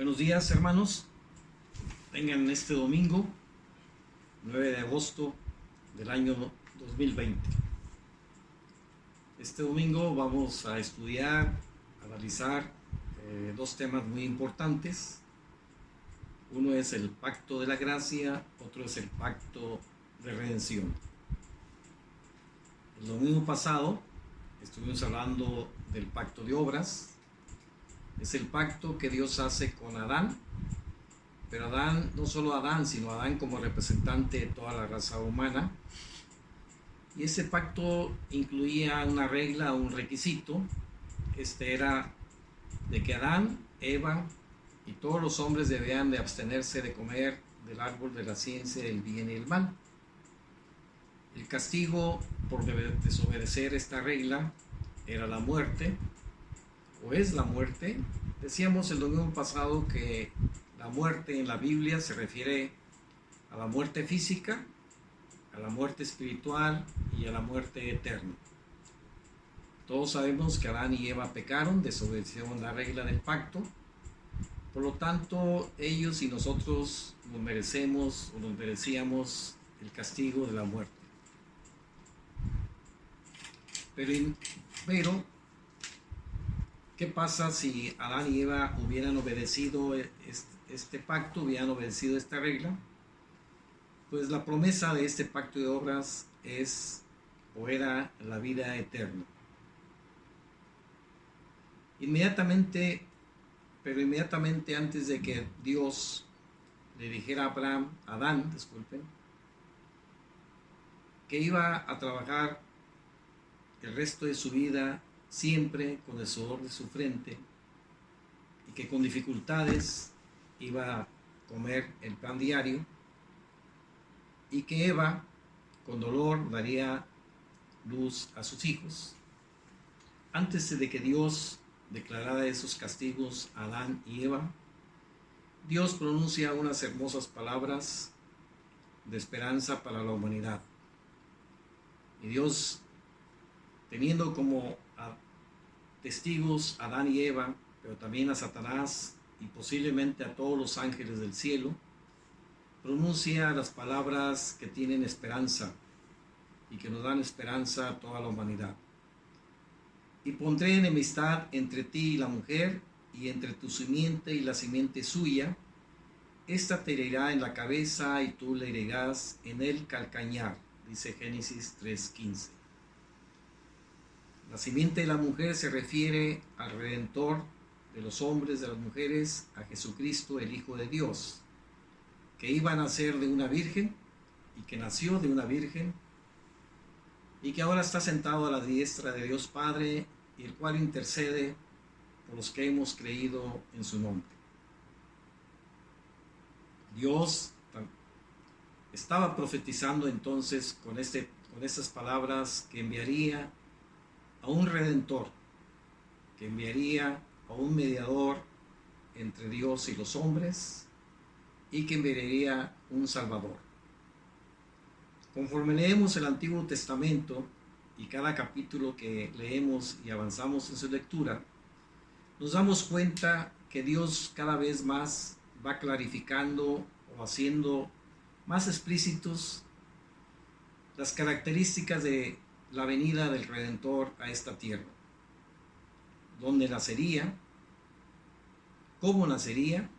Buenos días, hermanos. Tengan este domingo, 9 de agosto del año 2020. Este domingo vamos a estudiar, analizar dos temas muy importantes. Uno es el pacto de la gracia, otro es el pacto de redención. El domingo pasado estuvimos hablando del pacto de obras. Es el pacto que Dios hace con Adán, pero Adán, no solo Adán, sino Adán como representante de toda la raza humana. Y ese pacto incluía una regla, un requisito. Este era de que Adán, Eva y todos los hombres debían de abstenerse de comer del árbol de la ciencia del bien y el mal. El castigo por desobedecer esta regla era la muerte, o es la muerte. Decíamos el domingo pasado que la muerte en la Biblia se refiere a la muerte física, a la muerte espiritual y a la muerte eterna. Todos sabemos que Adán y Eva pecaron, desobedecieron la regla del pacto. Por lo tanto, ellos y nosotros nos merecíamos el castigo de la muerte. Pero ¿qué pasa si Adán y Eva hubieran obedecido este pacto, hubieran obedecido esta regla? Pues la promesa de este pacto de obras era la vida eterna. Inmediatamente antes de que Dios le dijera a Adán, que iba a trabajar el resto de su vida siempre con el sudor de su frente y que con dificultades iba a comer el pan diario y que Eva con dolor daría luz a sus hijos. Antes de que Dios declarara esos castigos a Adán y Eva, Dios pronuncia unas hermosas palabras de esperanza para la humanidad. Y Dios, teniendo como testigos a Adán y Eva, pero también a Satanás y posiblemente a todos los ángeles del cielo, pronuncia las palabras que tienen esperanza y que nos dan esperanza a toda la humanidad. Y pondré enemistad entre ti y la mujer, y entre tu simiente y la simiente suya. Esta te herirá en la cabeza y tú le herirás en el calcañar, dice Génesis 3:15. La simiente de la mujer se refiere al Redentor de los hombres, de las mujeres, a Jesucristo, el Hijo de Dios, que iba a nacer de una virgen y que nació de una virgen y que ahora está sentado a la diestra de Dios Padre, y el cual intercede por los que hemos creído en su nombre. Dios estaba profetizando entonces con estas palabras que enviaría a un Redentor, que enviaría a un mediador entre Dios y los hombres, y que enviaría un Salvador. Conforme leemos el Antiguo Testamento y cada capítulo que leemos y avanzamos en su lectura, nos damos cuenta que Dios cada vez más va clarificando o haciendo más explícitos las características de la venida del Redentor a esta tierra. ¿Dónde nacería? ¿Cómo nacería?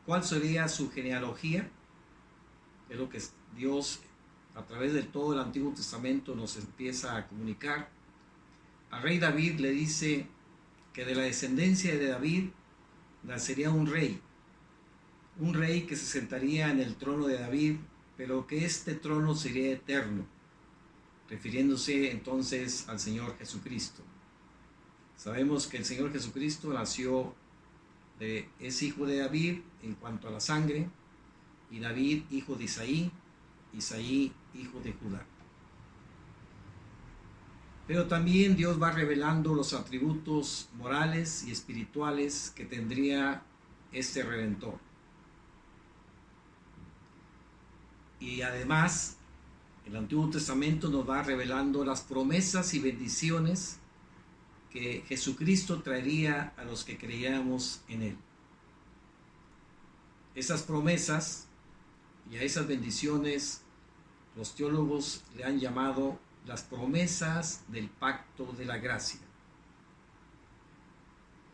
¿Cuál sería su genealogía? Es lo que Dios, a través de todo el Antiguo Testamento, nos empieza a comunicar. Al rey David le dice que de la descendencia de David nacería un rey que se sentaría en el trono de David, pero que este trono sería eterno, refiriéndose entonces al Señor Jesucristo. Sabemos que el Señor Jesucristo es hijo de David en cuanto a la sangre, y David hijo de Isaí, Isaí hijo de Judá. Pero también Dios va revelando los atributos morales y espirituales que tendría este Redentor. Y además, el Antiguo Testamento nos va revelando las promesas y bendiciones que Jesucristo traería a los que creyéramos en Él. Esas promesas y a esas bendiciones los teólogos le han llamado las promesas del pacto de la gracia.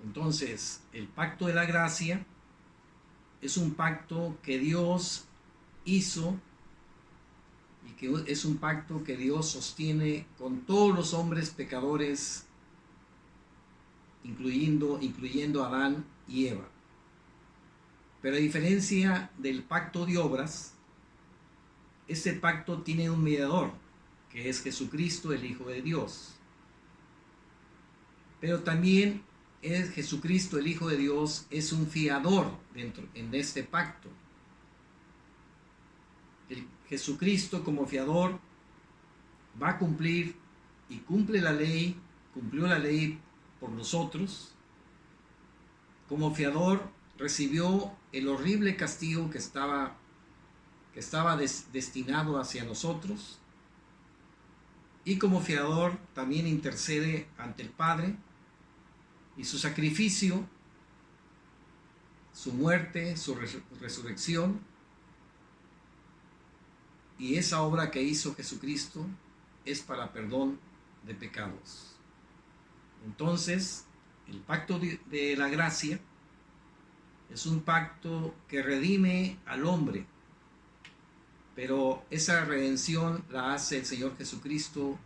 Entonces, el pacto de la gracia es un pacto que Dios hizo y que es un pacto que Dios sostiene con todos los hombres pecadores, incluyendo a Adán y Eva. Pero a diferencia del pacto de obras, este pacto tiene un mediador, que es Jesucristo, el Hijo de Dios. Pero también Jesucristo, el Hijo de Dios, es un fiador en este pacto. Jesucristo como fiador va a cumplir y cumplió la ley por nosotros. Como fiador recibió el horrible castigo que estaba destinado hacia nosotros, y como fiador también intercede ante el Padre, y su sacrificio, su muerte, su resurrección y esa obra que hizo Jesucristo es para perdón de pecados. Entonces, el pacto de la gracia es un pacto que redime al hombre, pero esa redención la hace el Señor Jesucristo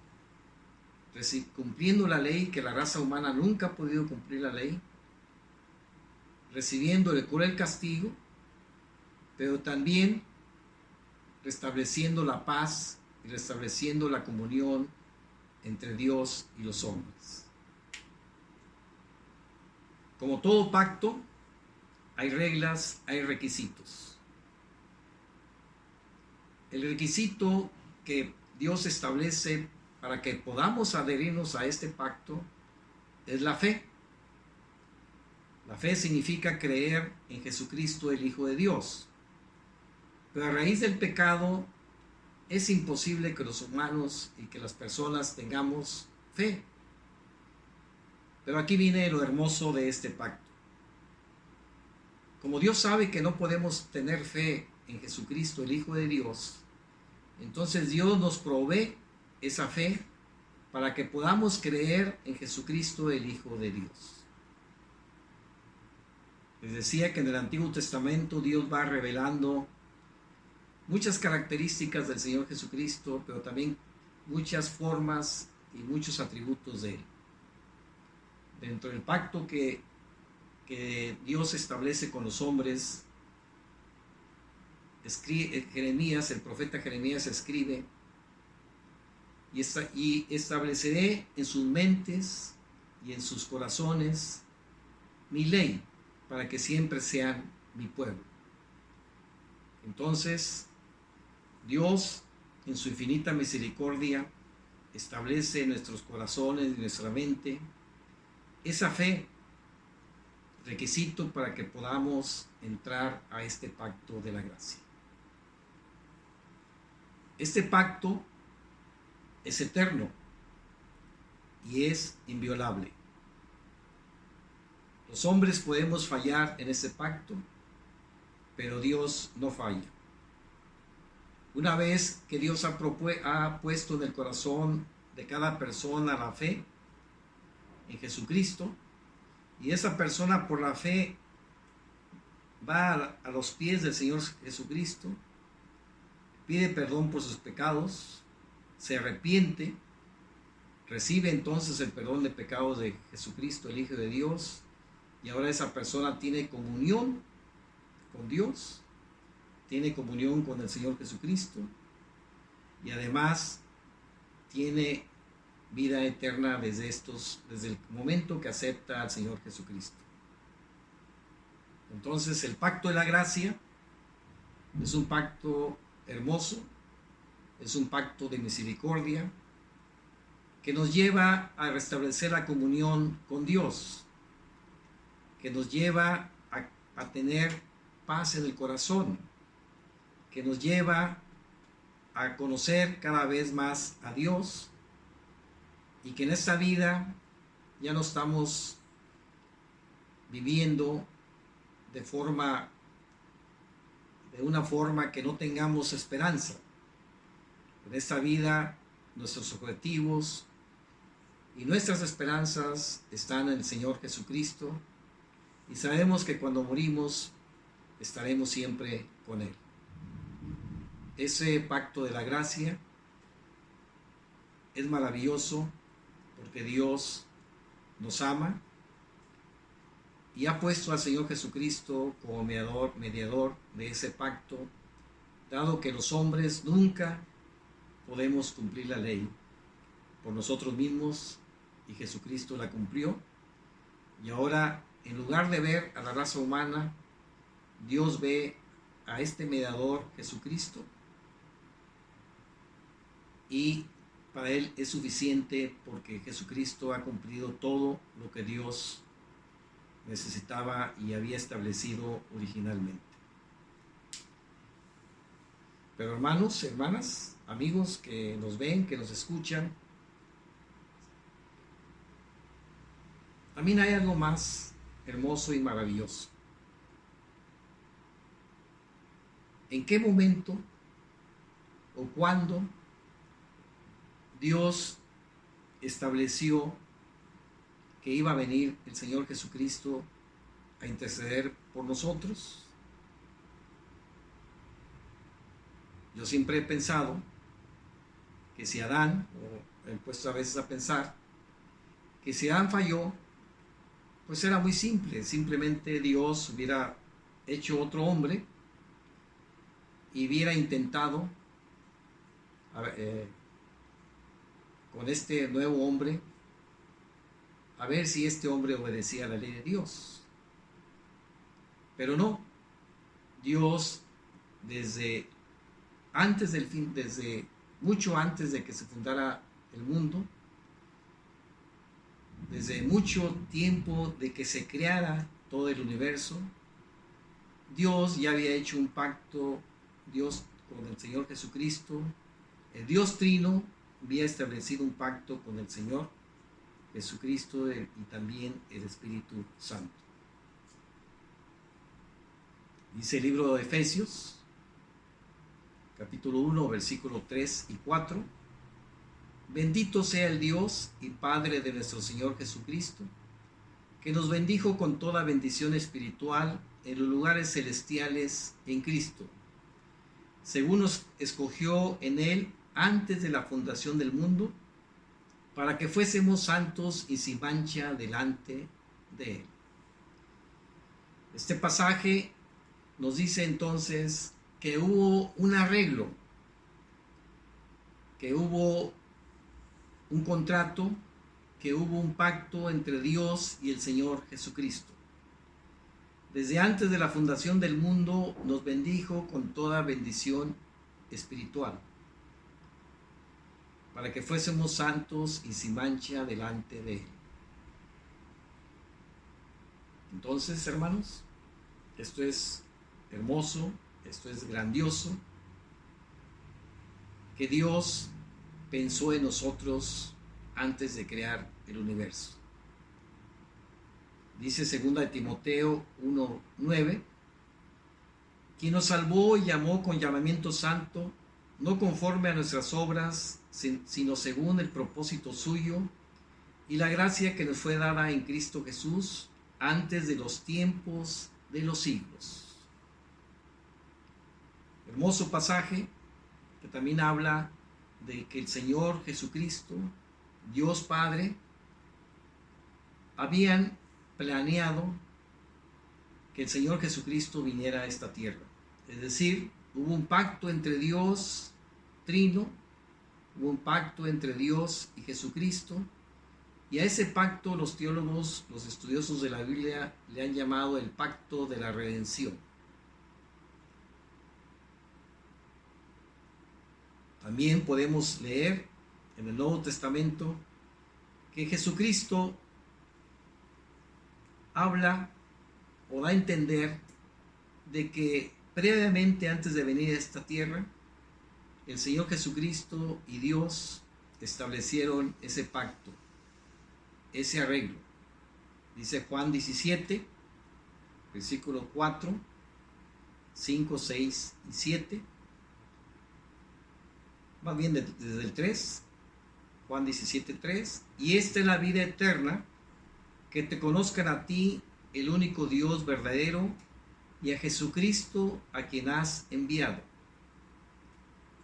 cumpliendo la ley, que la raza humana nunca ha podido cumplir la ley, recibiendo el cruel castigo, pero también restableciendo la paz y restableciendo la comunión entre Dios y los hombres. Como todo pacto, hay reglas, hay requisitos. El requisito que Dios establece para que podamos adherirnos a este pacto es la fe. La fe significa creer en Jesucristo, el Hijo de Dios. Pero a raíz del pecado es imposible que los humanos y que las personas tengamos fe. Pero aquí viene lo hermoso de este pacto. Como Dios sabe que no podemos tener fe en Jesucristo, el Hijo de Dios, entonces Dios nos provee esa fe para que podamos creer en Jesucristo, el Hijo de Dios. Les decía que en el Antiguo Testamento Dios va revelando muchas características del Señor Jesucristo, pero también muchas formas y muchos atributos de Él. Dentro del pacto que Dios establece con los hombres, Jeremías, el profeta Jeremías escribe: y estableceré en sus mentes y en sus corazones mi ley, para que siempre sean mi pueblo. Entonces, Dios, en su infinita misericordia, establece en nuestros corazones y nuestra mente esa fe, requisito para que podamos entrar a este pacto de la gracia. Este pacto es eterno y es inviolable. Los hombres podemos fallar en ese pacto, pero Dios no falla. Una vez que Dios ha puesto en el corazón de cada persona la fe en Jesucristo, y esa persona por la fe va a los pies del Señor Jesucristo, pide perdón por sus pecados, se arrepiente, recibe entonces el perdón de pecados de Jesucristo, el Hijo de Dios, y ahora esa persona tiene comunión con Dios, tiene comunión con el Señor Jesucristo, y además tiene vida eterna desde el momento que acepta al Señor Jesucristo. Entonces, el pacto de la gracia es un pacto hermoso, es un pacto de misericordia que nos lleva a restablecer la comunión con Dios, que nos lleva a tener paz en el corazón, que nos lleva a conocer cada vez más a Dios, y que en esta vida ya no estamos viviendo de forma de una forma que no tengamos esperanza. En esta vida, nuestros objetivos y nuestras esperanzas están en el Señor Jesucristo, y sabemos que cuando morimos estaremos siempre con Él. Ese pacto de la gracia es maravilloso porque Dios nos ama y ha puesto al Señor Jesucristo como mediador de ese pacto, dado que los hombres nunca podemos cumplir la ley por nosotros mismos, y Jesucristo la cumplió. Y ahora, en lugar de ver a la raza humana, Dios ve a este mediador Jesucristo, y para Él es suficiente porque Jesucristo ha cumplido todo lo que Dios necesitaba y había establecido originalmente. Pero hermanos, hermanas, amigos que nos ven, que nos escuchan, también hay algo más hermoso y maravilloso. ¿En qué momento o cuándo Dios estableció que iba a venir el Señor Jesucristo a interceder por nosotros? Yo siempre he pensado que si Adán, o he puesto a veces a pensar, que si Adán falló, pues era muy simple, simplemente Dios hubiera hecho otro hombre y hubiera intentado con este nuevo hombre a ver si este hombre obedecía a la ley de Dios. Pero no, Dios desde mucho antes de que se fundara el mundo, desde mucho tiempo de que se creara todo el universo, Dios ya había hecho un pacto, Dios con el Señor Jesucristo, el Dios Trino había establecido un pacto con el Señor Jesucristo y también el Espíritu Santo. Dice el libro de Efesios, capítulo 1, versículo 3 y 4. Bendito sea el Dios y Padre de nuestro Señor Jesucristo, que nos bendijo con toda bendición espiritual en los lugares celestiales en Cristo, según nos escogió en Él antes de la fundación del mundo, para que fuésemos santos y sin mancha delante de Él. Este pasaje nos dice entonces que hubo un arreglo, que hubo un contrato, que hubo un pacto entre Dios y el Señor Jesucristo. Desde antes de la fundación del mundo nos bendijo con toda bendición espiritual, para que fuésemos santos y sin mancha delante de Él. Entonces, hermanos, esto es hermoso, esto es grandioso, que Dios pensó en nosotros antes de crear el universo. Dice 2 de Timoteo 1:9, quien nos salvó y llamó con llamamiento santo, no conforme a nuestras obras, sino según el propósito suyo y la gracia que nos fue dada en Cristo Jesús antes de los tiempos de los siglos. Hermoso pasaje que también habla de que el Señor Jesucristo, Dios Padre, habían planeado que el Señor Jesucristo viniera a esta tierra. Es decir, hubo un pacto entre Dios Trino, hubo un pacto entre Dios y Jesucristo, y a ese pacto los teólogos, los estudiosos de la Biblia, le han llamado el pacto de la redención. También podemos leer en el Nuevo Testamento que Jesucristo habla o da a entender de que previamente, antes de venir a esta tierra, el Señor Jesucristo y Dios establecieron ese pacto, ese arreglo. Dice Juan 17, versículo 4, 5, 6 y 7. Más bien desde el 3, Juan 17, 3. Y esta es la vida eterna, que te conozcan a ti, el único Dios verdadero, y a Jesucristo, a quien has enviado.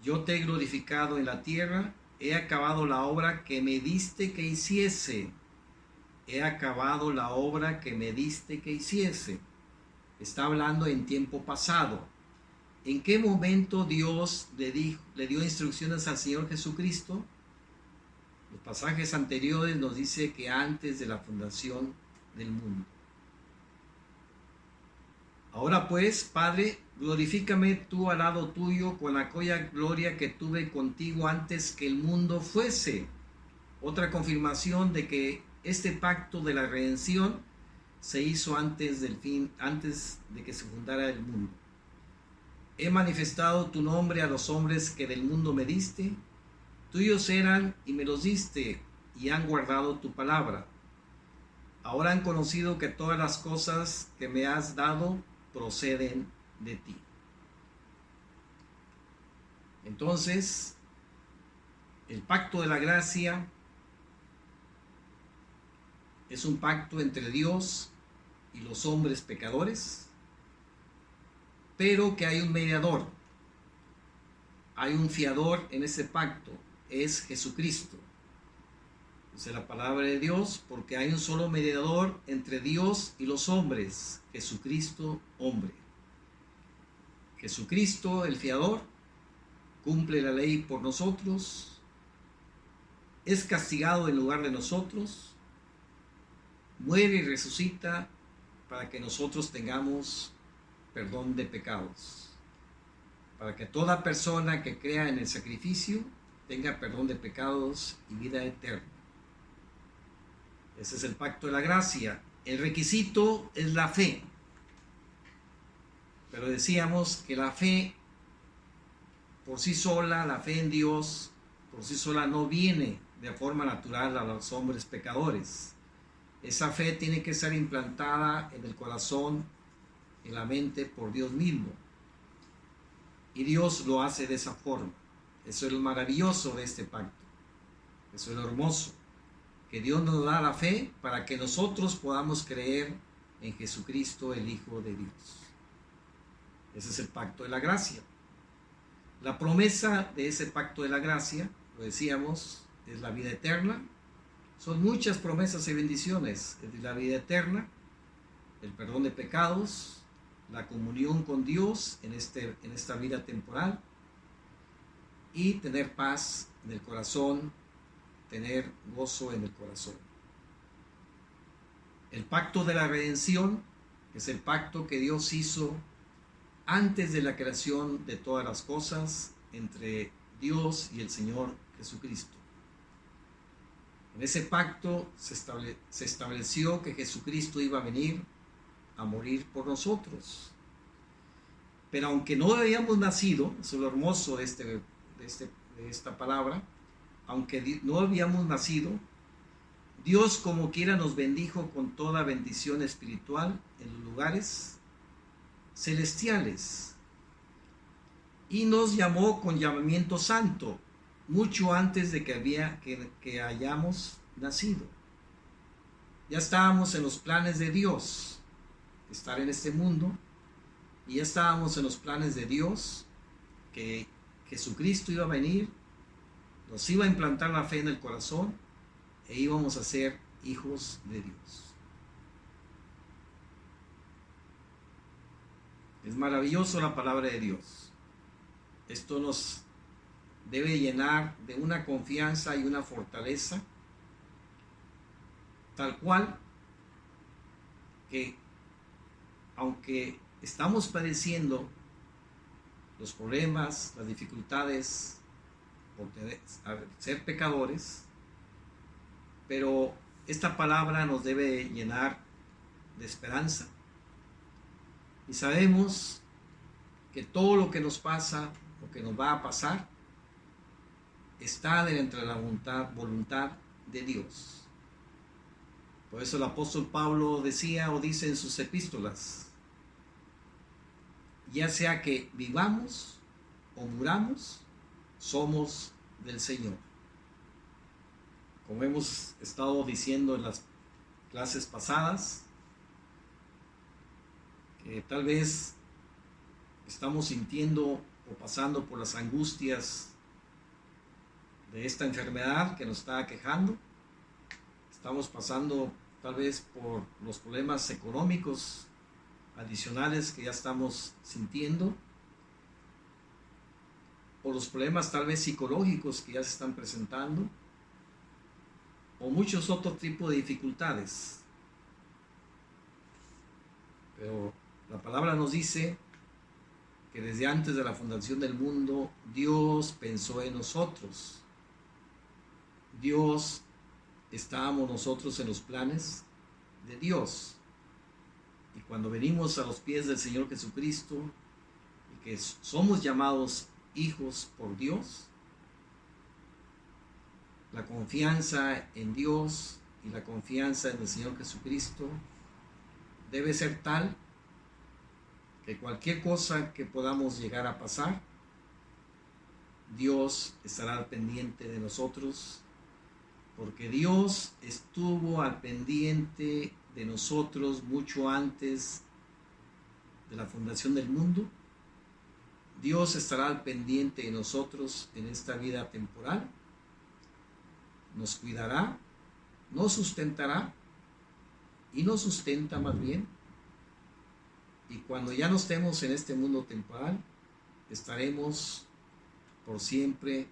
Yo te he glorificado en la tierra, he acabado la obra que me diste que hiciese. He acabado la obra que me diste que hiciese. Está hablando en tiempo pasado. ¿En qué momento Dios le dio instrucciones al Señor Jesucristo? Los pasajes anteriores nos dice que antes de la fundación del mundo. Ahora pues, Padre, glorifícame tú al lado tuyo con aquella gloria que tuve contigo antes que el mundo fuese. Otra confirmación de que este pacto de la redención se hizo antes del fin, antes de que se fundara el mundo. He manifestado tu nombre a los hombres que del mundo me diste. Tuyos eran y me los diste, y han guardado tu palabra. Ahora han conocido que todas las cosas que me has dado proceden de ti. Entonces, el pacto de la gracia es un pacto entre Dios y los hombres pecadores, pero que hay un mediador, hay un fiador en ese pacto, es Jesucristo. Dice la palabra de Dios, porque hay un solo mediador entre Dios y los hombres, Jesucristo hombre. Jesucristo, el fiador, cumple la ley por nosotros, es castigado en lugar de nosotros, muere y resucita para que nosotros tengamos perdón de pecados, para que toda persona que crea en el sacrificio tenga perdón de pecados y vida eterna. Ese es el pacto de la gracia. El requisito es la fe. Pero decíamos que la fe por sí sola, la fe en Dios por sí sola no viene de forma natural a los hombres pecadores. Esa fe tiene que ser implantada en el corazón, en la mente por Dios mismo. Y Dios lo hace de esa forma. Eso es lo maravilloso de este pacto. Eso es lo hermoso. Que Dios nos da la fe para que nosotros podamos creer en Jesucristo, el Hijo de Dios. Ese es el pacto de la gracia. La promesa de ese pacto de la gracia, lo decíamos, es la vida eterna. Son muchas promesas y bendiciones. Es la vida eterna, el perdón de pecados, la comunión con Dios en esta vida temporal y tener paz en el corazón, tener gozo en el corazón. El pacto de la redención es el pacto que Dios hizo antes de la creación de todas las cosas entre Dios y el Señor Jesucristo. En ese pacto se estableció que Jesucristo iba a venir a morir por nosotros. Pero aunque no habíamos nacido, eso es lo hermoso de esta palabra, aunque no habíamos nacido, Dios como quiera nos bendijo con toda bendición espiritual en los lugares celestiales y nos llamó con llamamiento santo mucho antes de que hayamos nacido. Ya estábamos en los planes de Dios, estar en este mundo, y ya estábamos en los planes de Dios, que Jesucristo iba a venir, nos iba a implantar la fe en el corazón e íbamos a ser hijos de Dios. Es maravilloso la palabra de Dios. Esto nos debe llenar de una confianza y una fortaleza, tal cual que aunque estamos padeciendo los problemas, las dificultades por ser pecadores, pero esta palabra nos debe llenar de esperanza. Y sabemos que todo lo que nos pasa, lo que nos va a pasar, está dentro de la voluntad de Dios. Por eso el apóstol Pablo decía o dice en sus epístolas: ya sea que vivamos o muramos, somos del Señor. Como hemos estado diciendo en las clases pasadas, que tal vez estamos sintiendo o pasando por las angustias de esta enfermedad que nos está aquejando. Estamos pasando tal vez por los problemas económicos adicionales que ya estamos sintiendo, o los problemas tal vez psicológicos que ya se están presentando, o muchos otros tipos de dificultades. Pero la palabra nos dice que desde antes de la fundación del mundo, Dios pensó en nosotros. Dios, estábamos nosotros en los planes de Dios. Y cuando venimos a los pies del Señor Jesucristo, y que somos llamados hijos por Dios, la confianza en Dios y la confianza en el Señor Jesucristo debe ser tal que cualquier cosa que podamos llegar a pasar, Dios estará al pendiente de nosotros, porque Dios estuvo al pendiente de nosotros mucho antes de la fundación del mundo. Dios estará al pendiente de nosotros en esta vida temporal, nos cuidará, nos sustentará y nos sustenta más bien. Y cuando ya no estemos en este mundo temporal, estaremos por siempre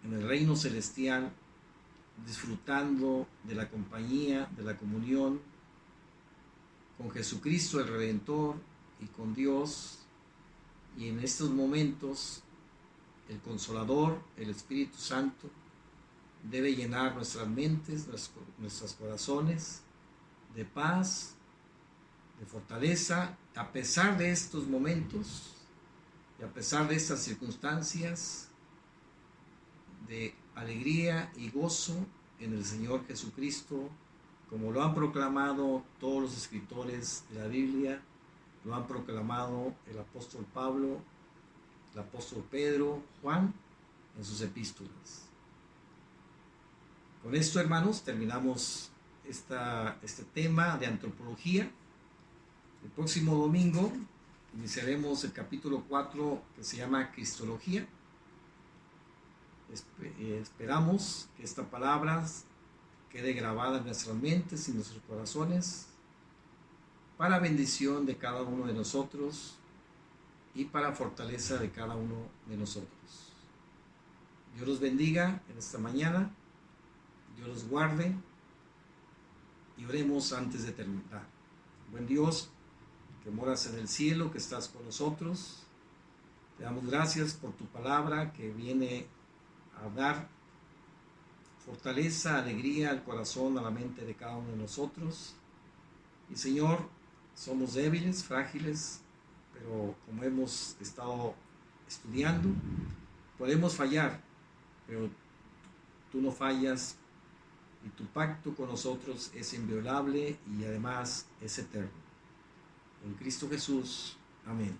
en el reino celestial, disfrutando de la compañía, de la comunión con Jesucristo el Redentor y con Dios. Y en estos momentos el Consolador, el Espíritu Santo, debe llenar nuestras mentes, nuestros corazones de paz, de fortaleza, a pesar de estos momentos y a pesar de estas circunstancias, de alegría y gozo en el Señor Jesucristo, como lo han proclamado todos los escritores de la Biblia, lo han proclamado el apóstol Pablo, el apóstol Pedro, Juan, en sus epístolas. Con esto, hermanos, terminamos este tema de antropología. El próximo domingo iniciaremos el capítulo 4 que se llama Cristología. Esperamos que esta palabra quede grabada en nuestras mentes y en nuestros corazones para bendición de cada uno de nosotros y para fortaleza de cada uno de nosotros. Dios los bendiga en esta mañana, Dios los guarde y oremos antes de terminar. Buen Dios, que moras en el cielo, que estás con nosotros, te damos gracias por tu palabra que viene a dar fortaleza, alegría al corazón, a la mente de cada uno de nosotros. Y Señor, somos débiles, frágiles, pero como hemos estado estudiando, podemos fallar, pero tú no fallas y tu pacto con nosotros es inviolable y además es eterno. En Cristo Jesús. Amén.